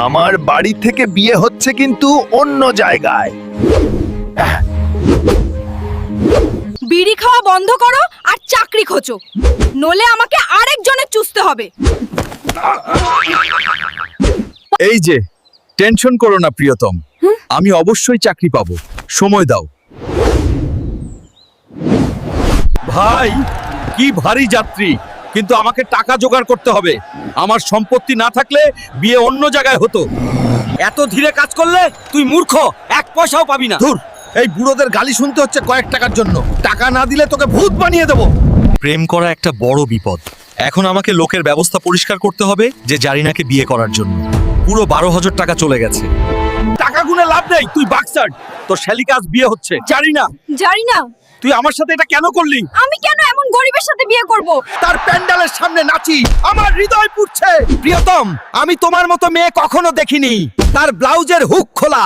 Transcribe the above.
আমার বাড়ি থেকে বিয়ে হচ্ছে কিন্তু অন্য জায়গায়। বিড়ি খাওয়া বন্ধ করো আর চাকরি খোঁজো, নলে আমাকে আরেকজনের চুষতে হবে। এই যে, টেনশন করো না প্রিয়তম, আমি অবশ্যই চাকরি পাবো, সময় দাও। ভাই, কি ভারী যাত্রী, কিন্তু আমাকে টাকা জোগাড় করতে হবে। আমার সম্পত্তি না থাকলে বিয়ে অন্য জায়গায় হতো। এত ধীরে কাজ করলে তুই মূর্খ, এক পয়সাও পাবি না। ধুর, এই বুড়োদের গালি শুনতে হচ্ছে কয়েক টাকার জন্য। টাকা না দিলে তোকে ভূত বানিয়ে দেবো। প্রেম করা একটা বড় বিপদ। এখন আমাকে লোকের ব্যবস্থা পরিষ্কার করতে হবে যে জারিনাকে বিয়ে করার জন্য। পুরো 12,000 টাকা চলে গেছে। টাকা গুনে লাভ নেই, তুই বাক্সার। তোর শ্যালিকা আজ বিয়ে হচ্ছে। জারিনা, জারিনা, তুই আমার সাথে এটা কেন করলি? আমি কেন এমন গরিবের সাথে বিয়ে করব? তার প্যান্ডেলের সামনে নাচি, আমার হৃদয় পুড়ছে। প্রিয়তম, আমি তোমার মতো মেয়ে কখনো দেখিনি। তার ব্লাউজের হুক খোলা,